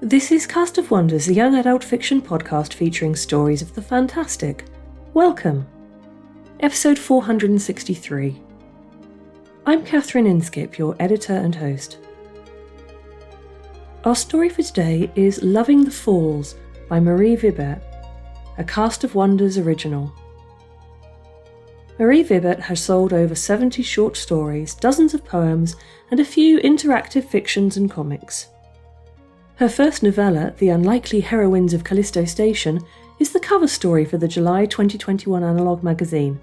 This is Cast of Wonders, the young adult fiction podcast featuring stories of the fantastic. Welcome! Episode 463. I'm Catherine Inskip, your editor and host. Our story for today is Loving the Falls by Marie Vibert, a Cast of Wonders original. Marie Vibert has sold over 70 short stories, dozens of poems, and a few interactive fictions and comics. Her first novella, The Unlikely Heroines of Callisto Station, is the cover story for the July 2021 Analog magazine.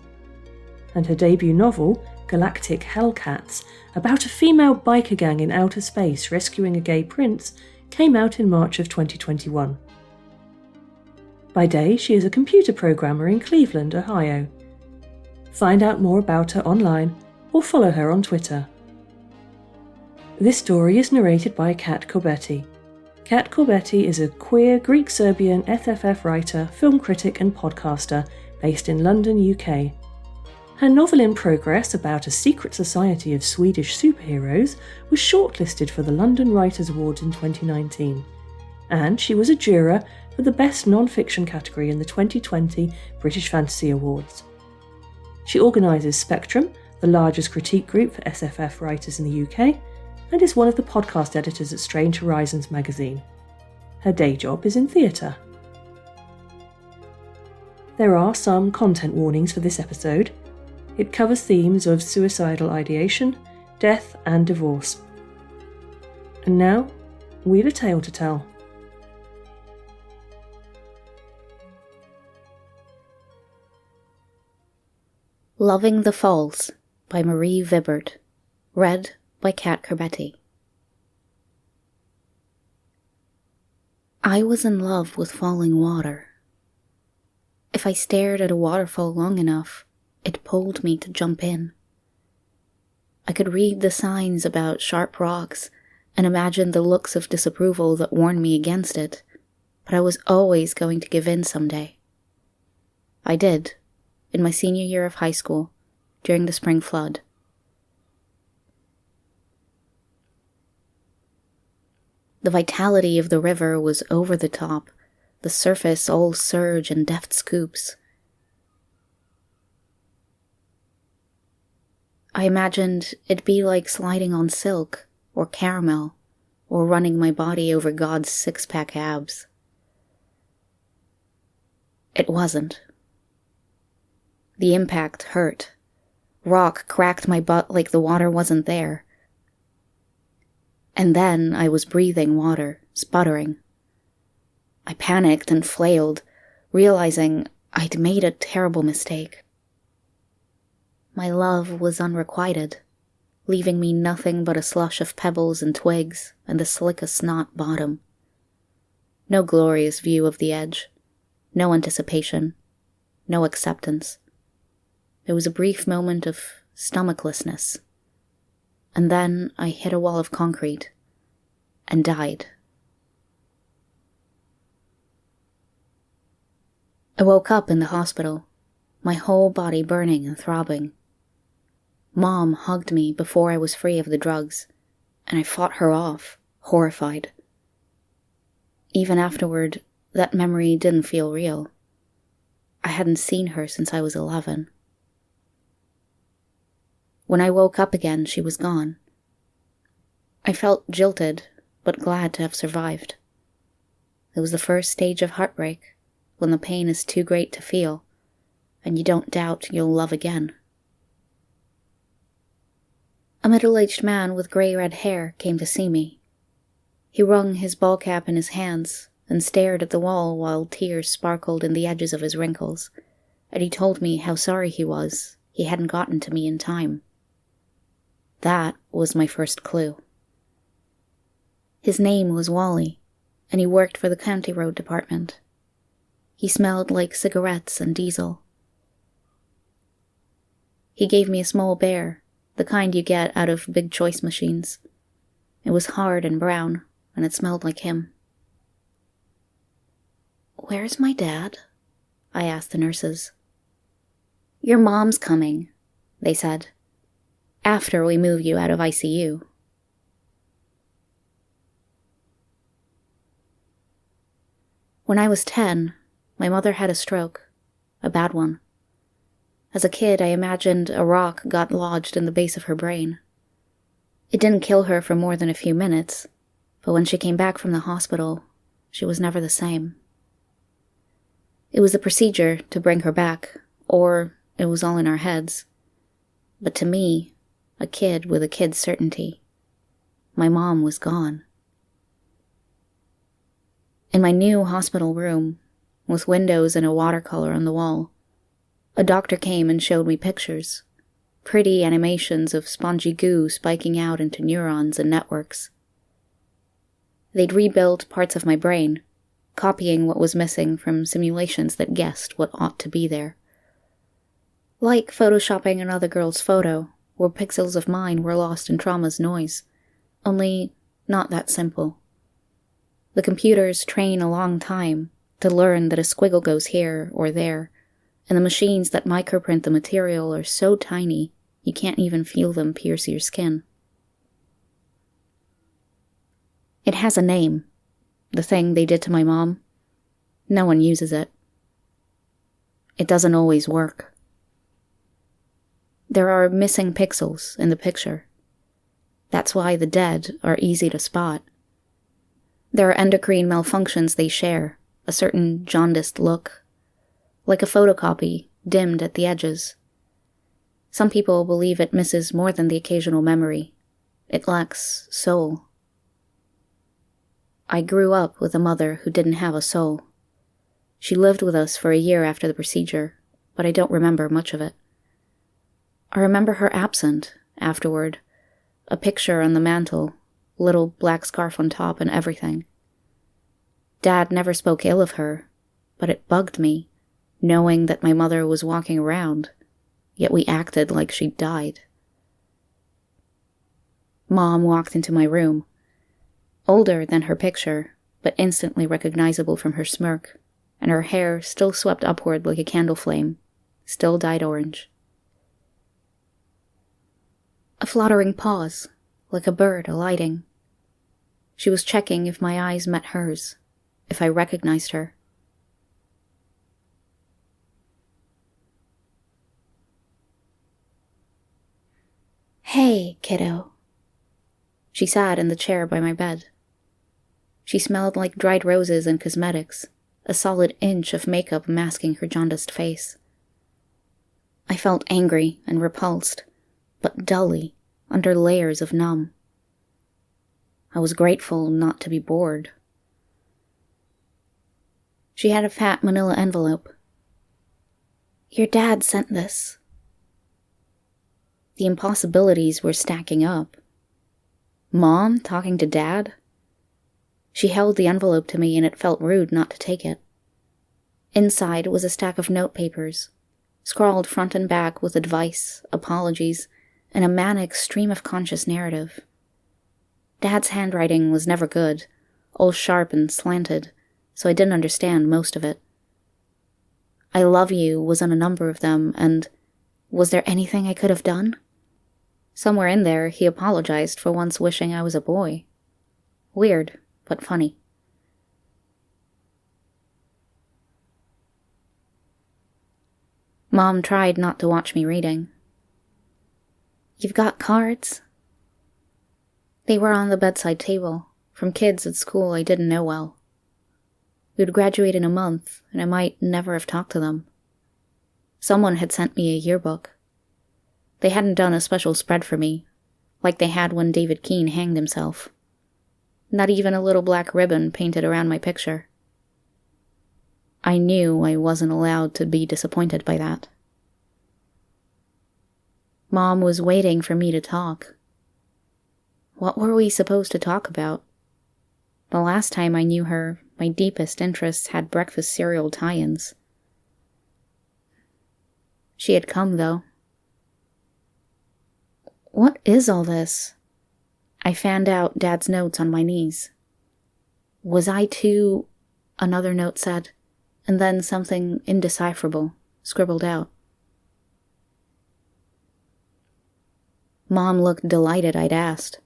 And her debut novel, Galactic Hellcats, about a female biker gang in outer space rescuing a gay prince, came out in March of 2021. By day, she is a computer programmer in Cleveland, Ohio. Find out more about her online or follow her on Twitter. This story is narrated by Kat Corbetti. Kat Corbetti is a queer Greek-Serbian FFF writer, film critic and podcaster based in London, UK. Her novel in progress about a secret society of Swedish superheroes was shortlisted for the London Writers' Awards in 2019, and she was a juror for the Best Non-Fiction category in the 2020 British Fantasy Awards. She organises Spectrum, the largest critique group for SFF writers in the UK, and is one of the podcast editors at Strange Horizons magazine. Her day job is in theatre. There are some content warnings for this episode. It covers themes of suicidal ideation, death and divorce. And now, we've a tale to tell. Loving the Falls by Marie Vibert, read by Kat Corbetti. I was in love with falling water. If I stared at a waterfall long enough, it pulled me to jump in. I could read the signs about sharp rocks and imagine the looks of disapproval that warned me against it, but I was always going to give in someday. I did, in my senior year of high school, during the spring flood. The vitality of the river was over the top, the surface all surge and deft scoops. I imagined it'd be like sliding on silk, or caramel, or running my body over God's six-pack abs. It wasn't. The impact hurt. Rock cracked my butt like the water wasn't there. And then I was breathing water, sputtering. I panicked and flailed, realizing I'd made a terrible mistake. My love was unrequited, leaving me nothing but a slush of pebbles and twigs and the slick as snot bottom. No glorious view of the edge, no anticipation, no acceptance. There was a brief moment of stomachlessness, and then I hit a wall of concrete and died. I woke up in the hospital, my whole body burning and throbbing. Mom hugged me before I was free of the drugs, and I fought her off, horrified. Even afterward, that memory didn't feel real. I hadn't seen her since I was 11. When I woke up again, she was gone. I felt jilted, but glad to have survived. It was the first stage of heartbreak, when the pain is too great to feel, and you don't doubt you'll love again. A middle-aged man with grey-red hair came to see me. He wrung his ball cap in his hands and stared at the wall while tears sparkled in the edges of his wrinkles, and he told me how sorry he was he hadn't gotten to me in time. That was my first clue. His name was Wally, and he worked for the county road department. He smelled like cigarettes and diesel. He gave me a small bear, the kind you get out of big choice machines. It was hard and brown, and it smelled like him. "Where's my dad?" I asked the nurses. "Your mom's coming," they said. "After we move you out of ICU." When I was 10, my mother had a stroke, a bad one. As a kid, I imagined a rock got lodged in the base of her brain. It didn't kill her for more than a few minutes, but when she came back from the hospital, she was never the same. It was a procedure to bring her back, or it was all in our heads. But to me, a kid with a kid's certainty, my mom was gone. In my new hospital room, with windows and a watercolor on the wall, a doctor came and showed me pictures, pretty animations of spongy goo spiking out into neurons and networks. They'd rebuilt parts of my brain, copying what was missing from simulations that guessed what ought to be there. Like photoshopping another girl's photo, where pixels of mine were lost in trauma's noise, only not that simple. The computers train a long time to learn that a squiggle goes here or there, and the machines that microprint the material are so tiny you can't even feel them pierce your skin. It has a name, the thing they did to my mom. No one uses it. It doesn't always work. There are missing pixels in the picture. That's why the dead are easy to spot. There are endocrine malfunctions they share, a certain jaundiced look, like a photocopy, dimmed at the edges. Some people believe it misses more than the occasional memory. It lacks soul. I grew up with a mother who didn't have a soul. She lived with us for a year after the procedure, but I don't remember much of it. I remember her absent afterward, a picture on the mantel, little black scarf on top and everything. Dad never spoke ill of her, but it bugged me, knowing that my mother was walking around, yet we acted like she'd died. Mom walked into my room, older than her picture, but instantly recognizable from her smirk, and her hair still swept upward like a candle flame, still dyed orange. A fluttering pause, like a bird alighting. She was checking if my eyes met hers, if I recognized her. "Hey, kiddo." She sat in the chair by my bed. She smelled like dried roses and cosmetics, a solid inch of makeup masking her jaundiced face. I felt angry and repulsed, but dully, under layers of numb. I was grateful not to be bored. She had a fat manila envelope. "Your dad sent this." The impossibilities were stacking up. Mom talking to Dad? She held the envelope to me and it felt rude not to take it. Inside was a stack of note papers, scrawled front and back with advice, apologies, and a manic stream of conscious narrative. Dad's handwriting was never good, all sharp and slanted, so I didn't understand most of it. "I love you" was on a number of them, and was there anything I could have done? Somewhere in there, he apologized for once wishing I was a boy. Weird, but funny. Mom tried not to watch me reading. "You've got cards?" They were on the bedside table, from kids at school I didn't know well. We'd graduate in a month, and I might never have talked to them. Someone had sent me a yearbook. They hadn't done a special spread for me, like they had when David Keene hanged himself. Not even a little black ribbon painted around my picture. I knew I wasn't allowed to be disappointed by that. Mom was waiting for me to talk. What were we supposed to talk about? The last time I knew her, my deepest interests had breakfast cereal tie-ins. She had come, though. "What is all this?" I fanned out Dad's notes on my knees. "Was I too—" another note said, and then something indecipherable, scribbled out. Mom looked delighted I'd asked.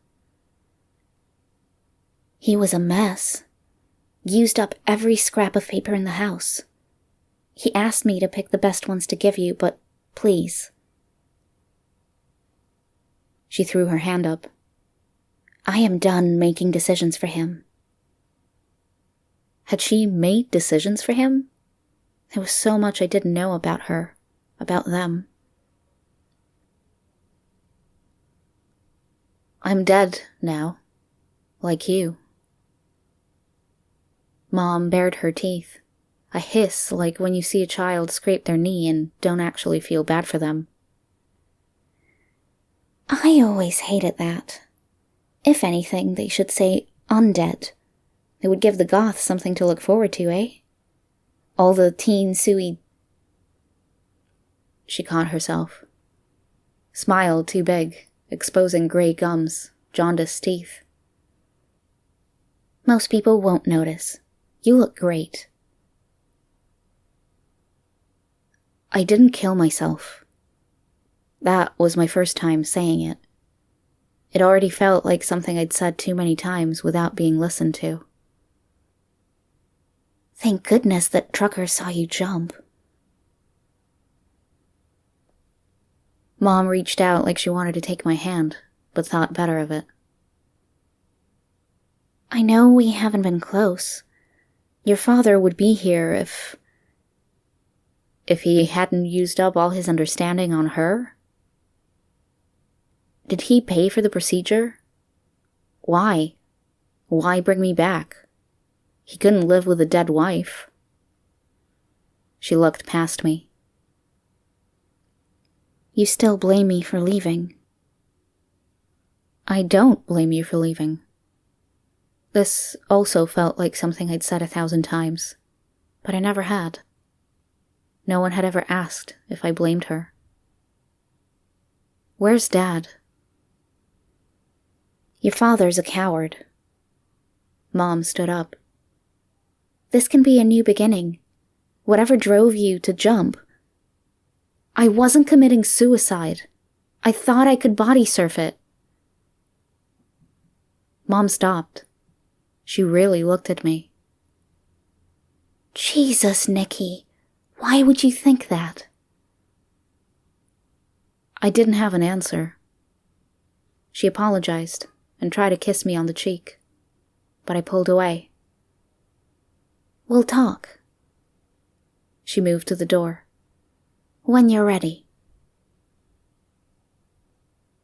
"He was a mess. used up every scrap of paper in the house. He asked me to pick the best ones to give you, but please. She threw her hand up. I am done making decisions for him. Had she made decisions for him? There was so much I didn't know about her, about them. I'm dead now, like you. Mom bared her teeth, a hiss like when you see a child scrape their knee and don't actually feel bad for them. I always hated that. If anything, they should say undead. It would give the goths something to look forward to, eh? All the teen suey... She caught herself. Smiled too big, exposing gray gums, jaundiced teeth. Most people won't notice. You look great. I didn't kill myself. That was my first time saying it. It already felt like something I'd said too many times without being listened to. Thank goodness that trucker saw you jump. Mom reached out like she wanted to take my hand, but thought better of it. I know we haven't been close. Your father would be here if he hadn't used up all his understanding on her? Did he pay for the procedure? Why? Why bring me back? He couldn't live with a dead wife. She looked past me. You still blame me for leaving. I don't blame you for leaving. This also felt like something I'd said 1,000 times, but I never had. No one had ever asked if I blamed her. Where's Dad? Your father's a coward. Mom stood up. This can be a new beginning. Whatever drove you to jump. I wasn't committing suicide. I thought I could body surf it. Mom stopped. She really looked at me. Jesus, Nikki, why would you think that? I didn't have an answer. She apologized and tried to kiss me on the cheek, but I pulled away. We'll talk. She moved to the door. When you're ready.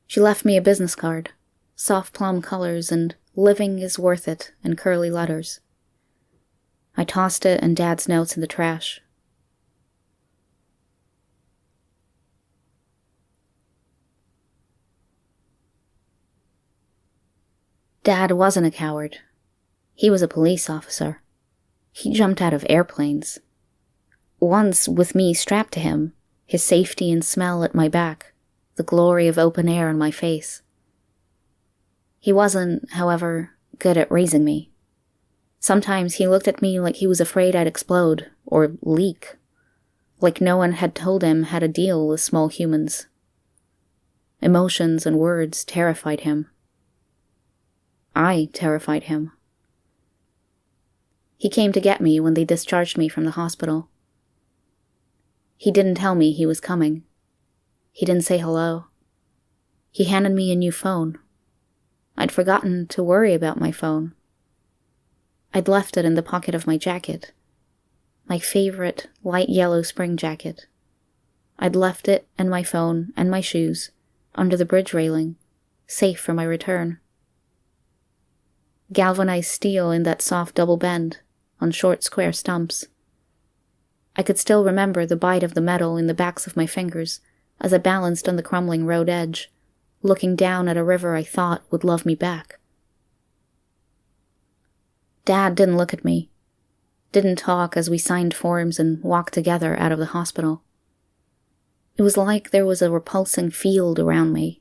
She left me a business card, soft plum colors and "Living is worth it" in curly letters. I tossed it and Dad's notes in the trash. Dad wasn't a coward. He was a police officer. He jumped out of airplanes. Once with me strapped to him, his safety and smell at my back, the glory of open air on my face. He wasn't, however, good at raising me. Sometimes he looked at me like he was afraid I'd explode or leak, like no one had told him how to deal with small humans. Emotions and words terrified him. I terrified him. He came to get me when they discharged me from the hospital. He didn't tell me he was coming. He didn't say hello. He handed me a new phone. I'd forgotten to worry about my phone. I'd left it in the pocket of my jacket. My favorite light yellow spring jacket. I'd left it and my phone and my shoes under the bridge railing, safe for my return. Galvanized steel in that soft double bend on short square stumps. I could still remember the bite of the metal in the backs of my fingers as I balanced on the crumbling road edge, looking down at a river I thought would love me back. Dad didn't look at me, didn't talk as we signed forms and walked together out of the hospital. It was like there was a repulsing field around me.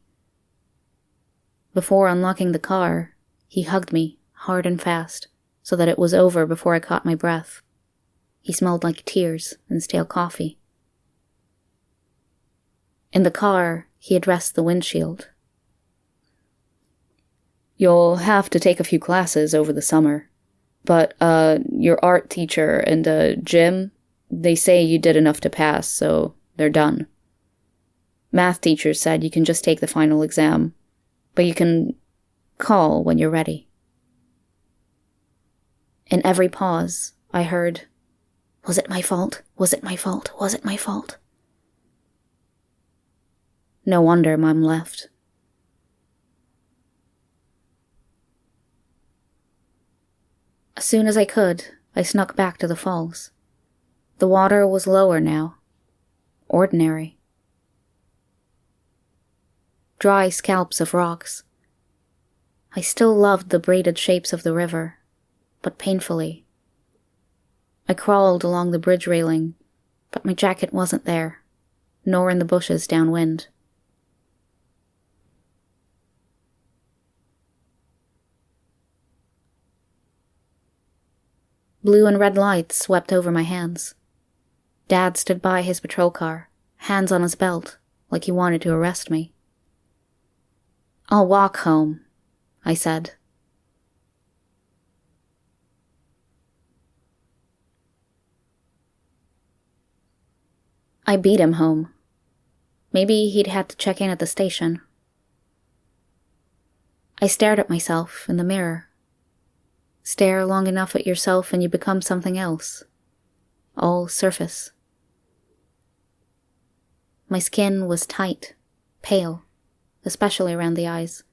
Before unlocking the car, he hugged me hard and fast so that it was over before I caught my breath. He smelled like tears and stale coffee. In the car, he addressed the windshield. You'll have to take a few classes over the summer. But, your art teacher and the gym, they say you did enough to pass, so they're done. Math teacher said you can just take the final exam, but you can call when you're ready. In every pause, I heard, "Was it my fault? Was it my fault? Was it my fault?" No wonder Mom left. As soon as I could, I snuck back to the falls. The water was lower now. Ordinary. Dry scalps of rocks. I still loved the braided shapes of the river, but painfully. I crawled along the bridge railing, but my jacket wasn't there, nor in the bushes downwind. Blue and red lights swept over my hands. Dad stood by his patrol car, hands on his belt, like he wanted to arrest me. "I'll walk home," I said. I beat him home. Maybe he'd had to check in at the station. I stared at myself in the mirror. Stare long enough at yourself and you become something else. All surface. My skin was tight, pale, especially around the eyes,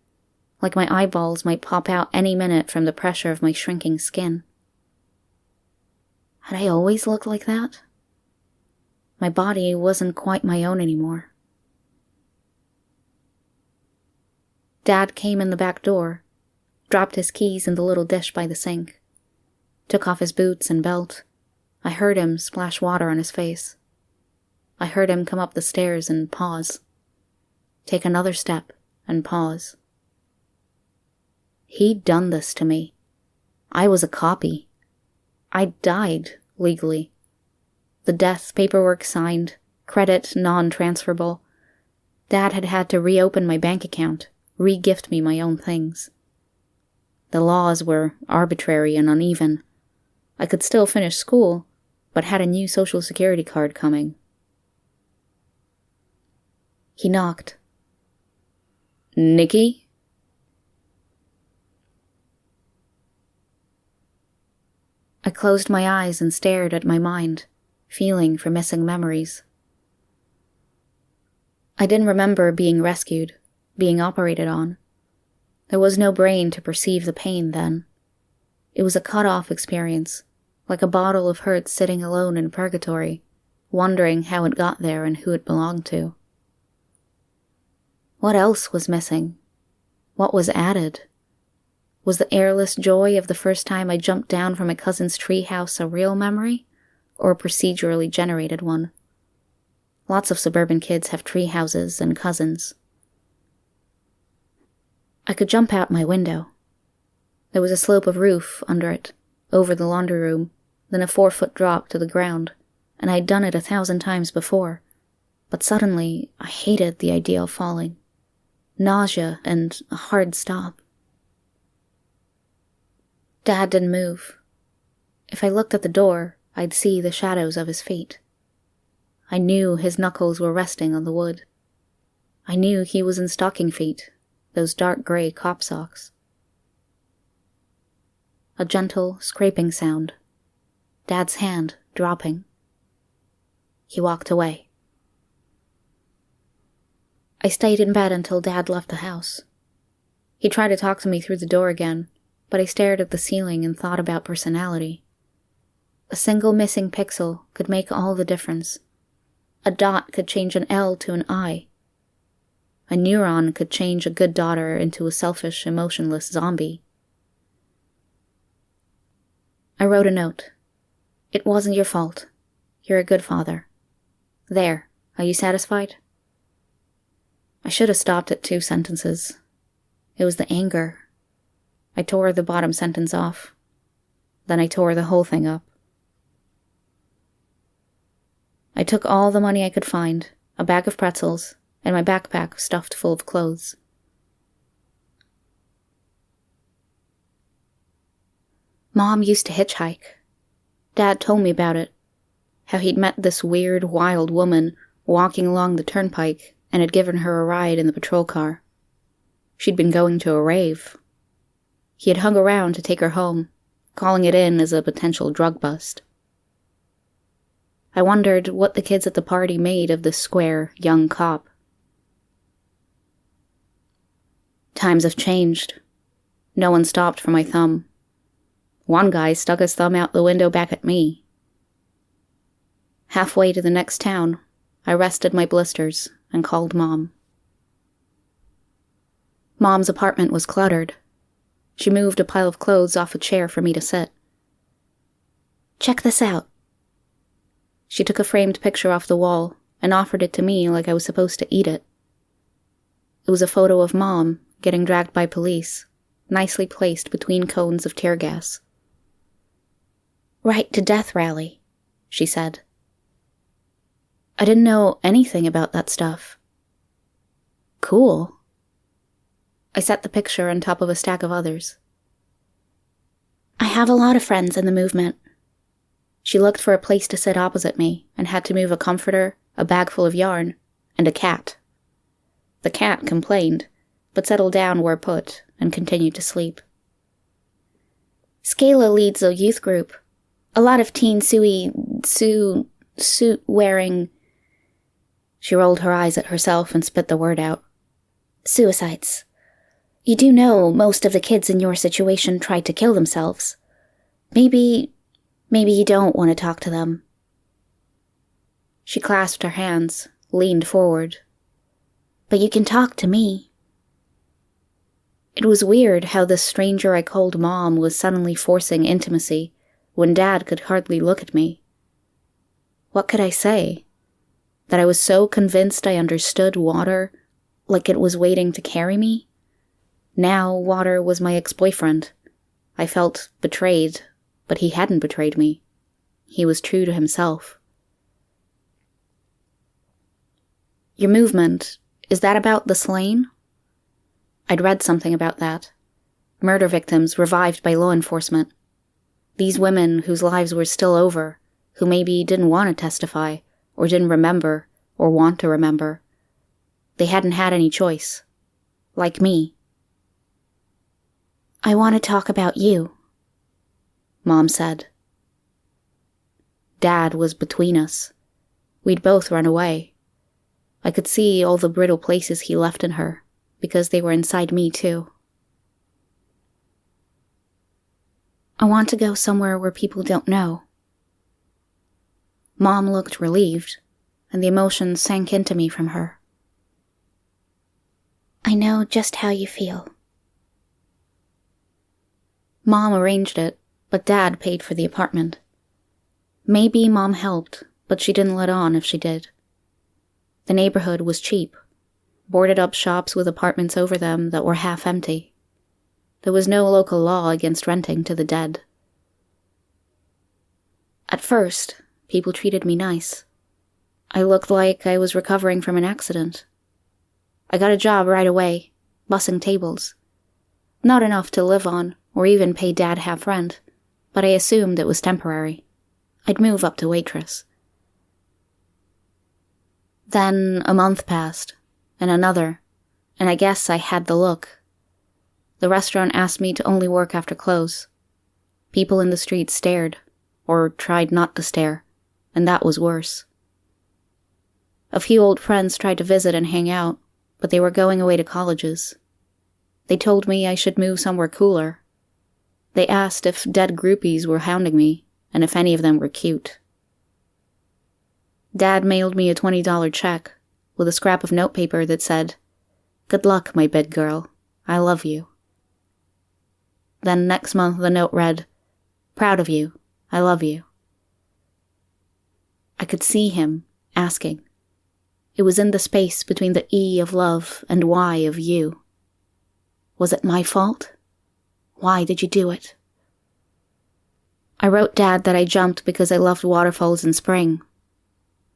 like my eyeballs might pop out any minute from the pressure of my shrinking skin. Had I always looked like that? My body wasn't quite my own anymore. Dad came in the back door, dropped his keys in the little dish by the sink, took off his boots and belt. I heard him splash water on his face. I heard him come up the stairs and pause. Take another step and pause. He'd done this to me. I was a copy. I died legally. The death paperwork signed, credit non-transferable. Dad had had to reopen my bank account, re-gift me my own things. The laws were arbitrary and uneven. I could still finish school, but had a new Social Security card coming. He knocked. "Nikki?" I closed my eyes and stared at my mind, feeling for missing memories. I didn't remember being rescued, being operated on. There was no brain to perceive the pain then. It was a cut-off experience, like a bottle of hurt sitting alone in purgatory, wondering how it got there and who it belonged to. What else was missing? What was added? Was the airless joy of the first time I jumped down from my cousin's treehouse a real memory, or a procedurally generated one? Lots of suburban kids have tree houses and cousins. I could jump out my window. There was a slope of roof under it, over the laundry room, then a 4-foot drop to the ground, and I'd done it 1,000 times before. But suddenly, I hated the idea of falling. Nausea and a hard stop. Dad didn't move. If I looked at the door, I'd see the shadows of his feet. I knew his knuckles were resting on the wood. I knew he was in stocking feet, those dark gray cop socks. A gentle scraping sound. Dad's hand dropping. He walked away. I stayed in bed until Dad left the house. He tried to talk to me through the door again, but I stared at the ceiling and thought about personality. A single missing pixel could make all the difference. A dot could change an L to an I. A neuron could change a good daughter into a selfish, emotionless zombie. I wrote a note. "It wasn't your fault. You're a good father. There, are you satisfied?" I should have stopped at 2 sentences. It was the anger. I tore the bottom sentence off. Then I tore the whole thing up. I took all the money I could find, a bag of pretzels, and my backpack stuffed full of clothes. Mom used to hitchhike. Dad told me about it. How he'd met this weird, wild woman walking along the turnpike and had given her a ride in the patrol car. She'd been going to a rave. He had hung around to take her home, calling it in as a potential drug bust. I wondered what the kids at the party made of this square, young cop. Times have changed. No one stopped for my thumb. One guy stuck his thumb out the window back at me. Halfway to the next town, I rested my blisters and called Mom. Mom's apartment was cluttered. She moved a pile of clothes off a chair for me to sit. "Check this out." She took a framed picture off the wall and offered it to me like I was supposed to eat it. It was a photo of Mom getting dragged by police, nicely placed between cones of tear gas. "Right to death rally," she said. I didn't know anything about that stuff. Cool. I set the picture on top of a stack of others. "I have a lot of friends in the movement." She looked for a place to sit opposite me and had to move a comforter, a bag full of yarn, and a cat. The cat complained, but settled down where put and continued to sleep. "Scala leads a youth group. A lot of teen suit-wearing..." She rolled her eyes at herself and spit the word out. "Suicides. You do know most of the kids in your situation tried to kill themselves. Maybe you don't want to talk to them." She clasped her hands, leaned forward. "But you can talk to me." It was weird how this stranger I called Mom was suddenly forcing intimacy when Dad could hardly look at me. What could I say? That I was so convinced I understood water, like it was waiting to carry me? Now water was my ex-boyfriend. I felt betrayed, but he hadn't betrayed me. He was true to himself. "Your movement, is that about the slain?" I'd read something about that. Murder victims revived by law enforcement. These women whose lives were still over, who maybe didn't want to testify, or didn't remember, or want to remember. They hadn't had any choice. Like me. "I want to talk about you," Mom said. Dad was between us. We'd both run away. I could see all the brittle places he left in her, because they were inside me too. "I want to go somewhere where people don't know." Mom looked relieved, and the emotion sank into me from her. "I know just how you feel." Mom arranged it, but Dad paid for the apartment. Maybe Mom helped, but she didn't let on if she did. The neighborhood was cheap. Boarded-up shops with apartments over them that were half empty. There was no local law against renting to the dead. At first, people treated me nice. I looked like I was recovering from an accident. I got a job right away, bussing tables. Not enough to live on, or even pay Dad half rent, but I assumed it was temporary. I'd move up to waitress. Then a month passed, and another, and I guess I had the look. The restaurant asked me to only work after close. People in the street stared, or tried not to stare, and that was worse. A few old friends tried to visit and hang out, but they were going away to colleges. They told me I should move somewhere cooler. They asked if dead groupies were hounding me, and if any of them were cute. Dad mailed me a $20 check, with a scrap of notepaper that said, "Good luck, my big girl. I love you." Then next month the note read, "Proud of you. I love you." I could see him, asking. It was in the space between the E of love and Y of you. Was it my fault? Why did you do it? I wrote Dad that I jumped because I loved waterfalls in spring.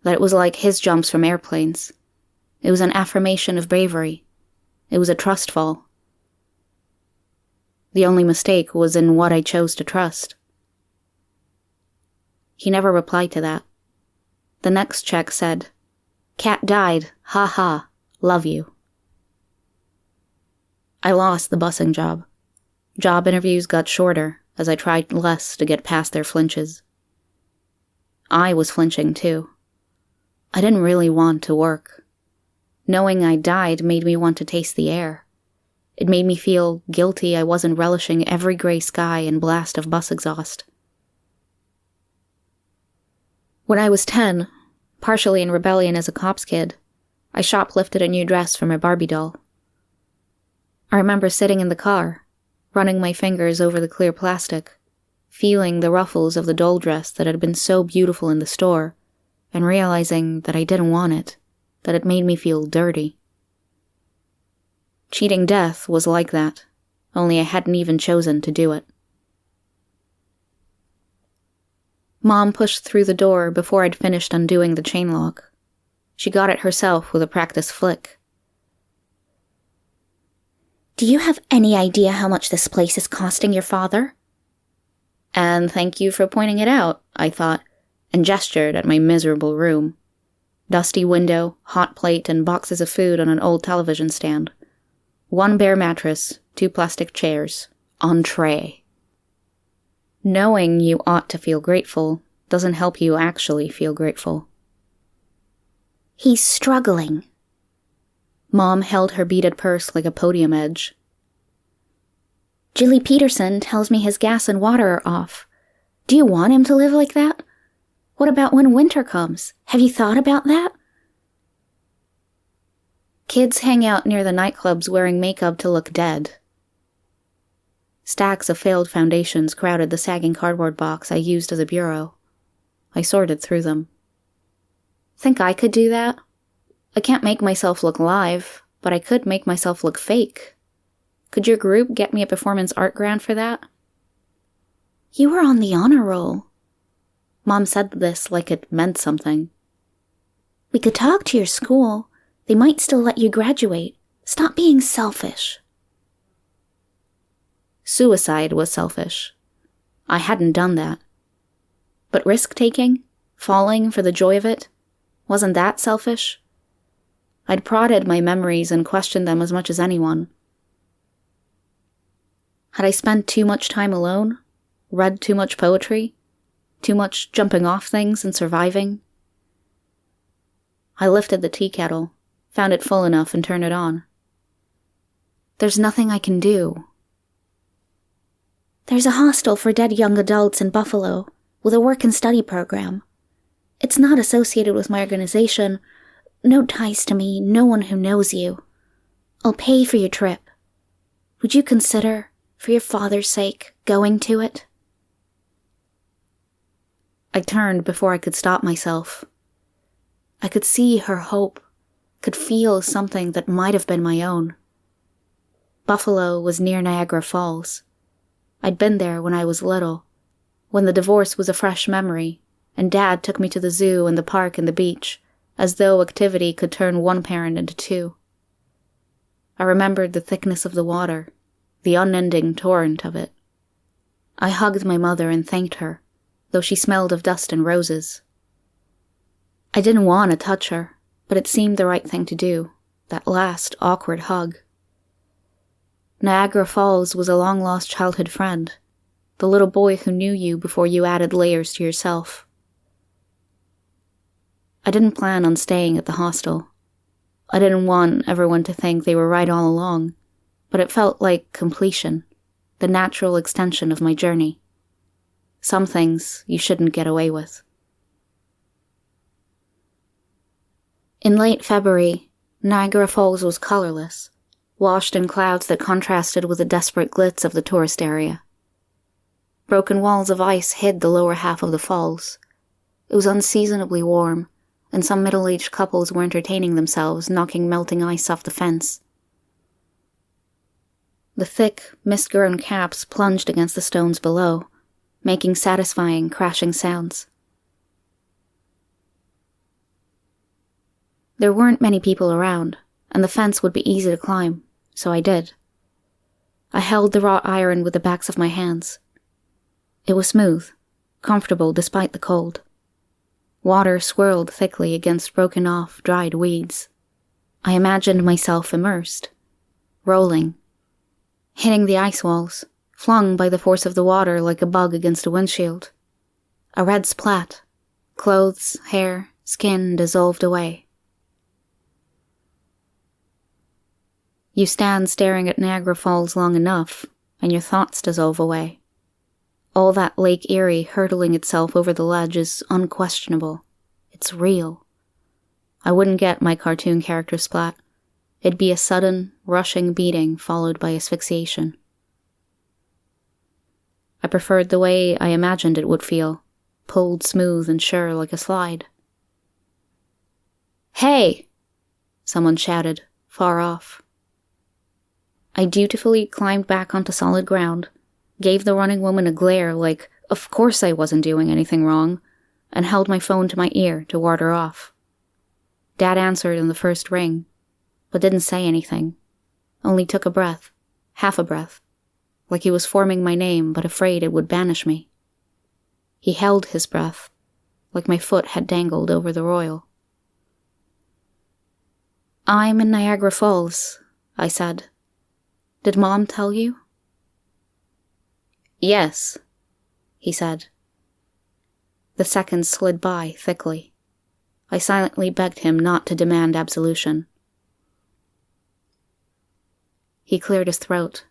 That it was like his jumps from airplanes. It was an affirmation of bravery. It was a trust fall. The only mistake was in what I chose to trust. He never replied to that. The next check said, "Cat died, ha ha, love you." I lost the busing job. Job interviews got shorter as I tried less to get past their flinches. I was flinching too. I didn't really want to work. Knowing I died made me want to taste the air. It made me feel guilty I wasn't relishing every gray sky and blast of bus exhaust. When I was 10, partially in rebellion as a cop's kid, I shoplifted a new dress for my Barbie doll. I remember sitting in the car, running my fingers over the clear plastic, feeling the ruffles of the doll dress that had been so beautiful in the store, and realizing that I didn't want it, that it made me feel dirty. Cheating death was like that, only I hadn't even chosen to do it. Mom pushed through the door before I'd finished undoing the chain lock. She got it herself with a practice flick. "Do you have any idea how much this place is costing your father?" And thank you for pointing it out, I thought, and gestured at my miserable room. Dusty window, hot plate, and boxes of food on an old television stand. One bare mattress, 2 plastic chairs, on tray. Knowing you ought to feel grateful doesn't help you actually feel grateful. "He's struggling." Mom held her beaded purse like a podium edge. "Jilly Peterson tells me his gas and water are off. Do you want him to live like that? What about when winter comes? Have you thought about that?" Kids hang out near the nightclubs wearing makeup to look dead. Stacks of failed foundations crowded the sagging cardboard box I used as a bureau. I sorted through them. Think I could do that? I can't make myself look live, but I could make myself look fake. Could your group get me a performance art grant for that? "You were on the honor roll." Mom said this like it meant something. "We could talk to your school. They might still let you graduate. Stop being selfish." Suicide was selfish. I hadn't done that. But risk-taking, falling for the joy of it, wasn't that selfish? I'd prodded my memories and questioned them as much as anyone. Had I spent too much time alone? Read too much poetry? Too much jumping off things and surviving? I lifted the tea kettle, found it full enough and turned it on. There's nothing I can do. "There's a hostel for dead young adults in Buffalo, with a work and study program. It's not associated with my organization. No ties to me, no one who knows you. I'll pay for your trip. Would you consider, for your father's sake, going to it?" I turned before I could stop myself. I could see her hope, could feel something that might have been my own. Buffalo was near Niagara Falls. I'd been there when I was little, when the divorce was a fresh memory, and Dad took me to the zoo and the park and the beach, as though activity could turn one parent into 2. I remembered the thickness of the water, the unending torrent of it. I hugged my mother and thanked her, though she smelled of dust and roses. I didn't want to touch her, but it seemed the right thing to do, that last awkward hug. Niagara Falls was a long-lost childhood friend, the little boy who knew you before you added layers to yourself. I didn't plan on staying at the hostel. I didn't want everyone to think they were right all along, but it felt like completion, the natural extension of my journey. Some things you shouldn't get away with. In late February, Niagara Falls was colorless, washed in clouds that contrasted with the desperate glitz of the tourist area. Broken walls of ice hid the lower half of the falls. It was unseasonably warm, and some middle-aged couples were entertaining themselves knocking melting ice off the fence. The thick, mist-grown caps plunged against the stones below, making satisfying, crashing sounds. There weren't many people around, and the fence would be easy to climb, so I did. I held the wrought iron with the backs of my hands. It was smooth, comfortable despite the cold. Water swirled thickly against broken-off, dried weeds. I imagined myself immersed, rolling, hitting the ice walls, flung by the force of the water like a bug against a windshield. A red splat. Clothes, hair, skin dissolved away. You stand staring at Niagara Falls long enough, and your thoughts dissolve away. All that Lake Erie hurtling itself over the ledge is unquestionable. It's real. I wouldn't get my cartoon character splat. It'd be a sudden, rushing beating followed by asphyxiation. I preferred the way I imagined it would feel, pulled smooth and sure like a slide. "Hey!" someone shouted, far off. I dutifully climbed back onto solid ground, gave the running woman a glare like, of course I wasn't doing anything wrong, and held my phone to my ear to ward her off. Dad answered in the first ring, but didn't say anything, only took a breath, half a breath, like he was forming my name but afraid it would banish me. He held his breath, like my foot had dangled over the royal. "I'm in Niagara Falls," I said. "Did Mom tell you?" "Yes," he said. The seconds slid by thickly. I silently begged him not to demand absolution. He cleared his throat.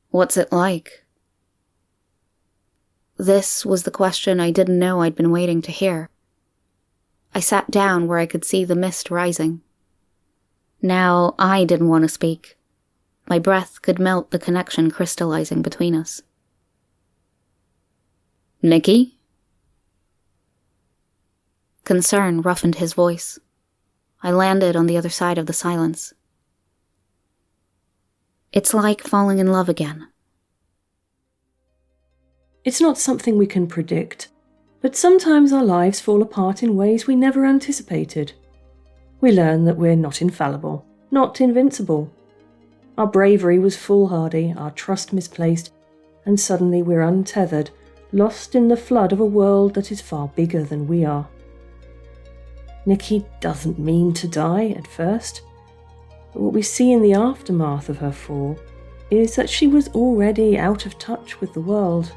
"What's it like?" This was the question I didn't know I'd been waiting to hear. I sat down where I could see the mist rising. Now I didn't want to speak. My breath could melt the connection crystallizing between us. "Nikki?" Concern roughened his voice. I landed on the other side of the silence. It's like falling in love again. It's not something we can predict, but sometimes our lives fall apart in ways we never anticipated. We learn that we're not infallible, not invincible. Our bravery was foolhardy, our trust misplaced, and suddenly we're untethered, lost in the flood of a world that is far bigger than we are. Nikki doesn't mean to die at first, but what we see in the aftermath of her fall is that she was already out of touch with the world.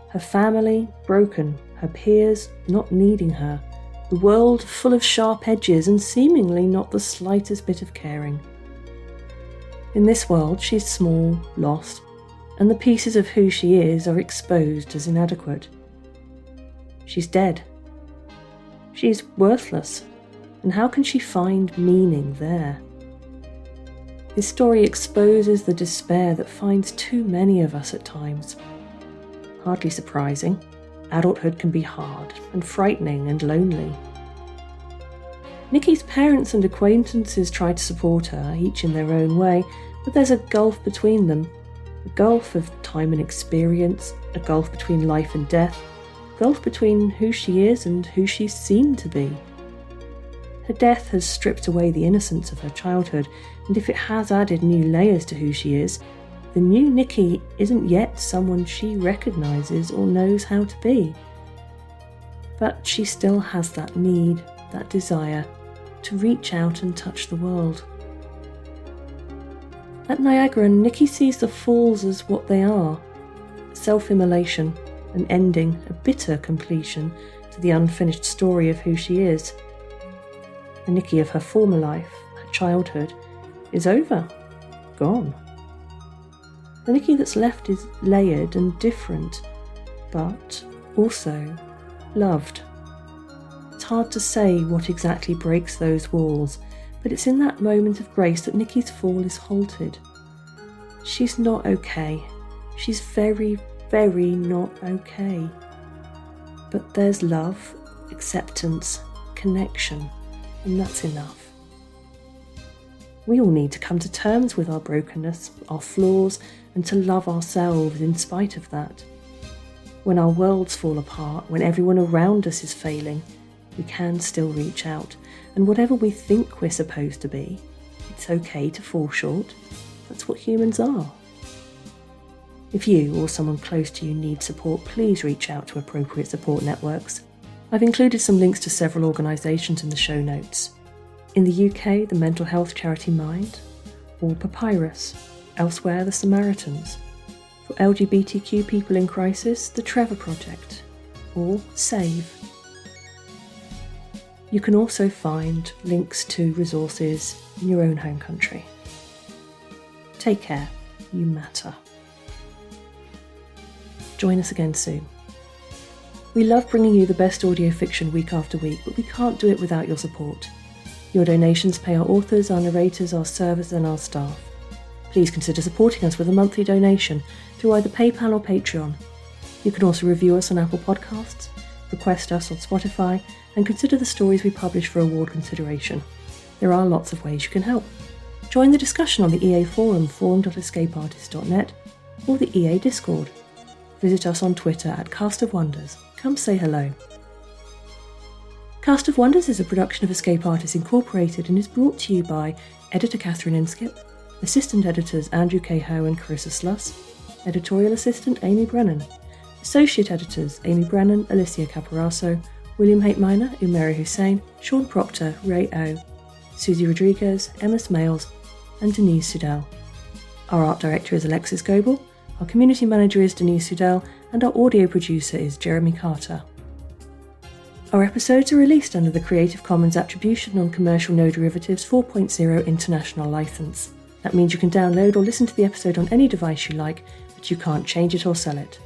Her family broken, her peers not needing her, the world full of sharp edges and seemingly not the slightest bit of caring. In this world she's small, lost, and the pieces of who she is are exposed as inadequate. She's dead. She's worthless, and how can she find meaning there? This story exposes the despair that finds too many of us at times. Hardly surprising, adulthood can be hard and frightening and lonely. Nikki's parents and acquaintances try to support her, each in their own way, but there's a gulf between them. A gulf of time and experience, a gulf between life and death, a gulf between who she is and who she's seen to be. Her death has stripped away the innocence of her childhood, and if it has added new layers to who she is, the new Nikki isn't yet someone she recognises or knows how to be. But she still has that need, that desire, to reach out and touch the world. At Niagara, Nikki sees the falls as what they are: self-immolation, an ending, a bitter completion to the unfinished story of who she is. The Nikki of her former life, her childhood, is over, gone. The Nikki that's left is layered and different, but also loved. It's hard to say what exactly breaks those walls, but it's in that moment of grace that Nikki's fall is halted. She's not okay. She's very, very not okay. But there's love, acceptance, connection, and that's enough. We all need to come to terms with our brokenness, our flaws, and to love ourselves in spite of that. When our worlds fall apart, when everyone around us is failing, we can still reach out, and whatever we think we're supposed to be, it's okay to fall short. That's what humans are. If you or someone close to you needs support, please reach out to appropriate support networks. I've included some links to several organisations in the show notes. In the UK, the mental health charity Mind, or Papyrus, elsewhere the Samaritans. For LGBTQ people in crisis, the Trevor Project, or SAVE. You can also find links to resources in your own home country. Take care, you matter. Join us again soon. We love bringing you the best audio fiction week after week, but we can't do it without your support. Your donations pay our authors, our narrators, our servers and our staff. Please consider supporting us with a monthly donation through either PayPal or Patreon. You can also review us on Apple Podcasts, request us on Spotify, and consider the stories we publish for award consideration. There are lots of ways you can help. Join the discussion on the EA forum, forum.escapeartist.net, or the EA Discord. Visit us on Twitter at Cast of Wonders. Come say hello. Cast of Wonders is a production of Escape Artists Incorporated and is brought to you by editor Catherine Inskip, assistant editors Andrew Cahoe and Carissa Sluss, editorial assistant Amy Brennan, associate editors Amy Brennan, Alicia Caparaso, William Haight Minor, Umeri Hussain, Sean Proctor, Ray O, Susie Rodriguez, Emma Smales, and Denise Sudell. Our art director is Alexis Goebel, our community manager is Denise Sudell, and our audio producer is Jeremy Carter. Our episodes are released under the Creative Commons Attribution Non-Commercial No Derivatives 4.0 International License. That means you can download or listen to the episode on any device you like, but you can't change it or sell it.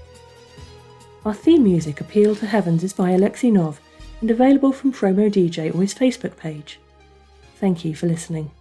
Our theme music, Appeal to Heavens, is by Alexei Nov and available from Promo DJ or his Facebook page. Thank you for listening.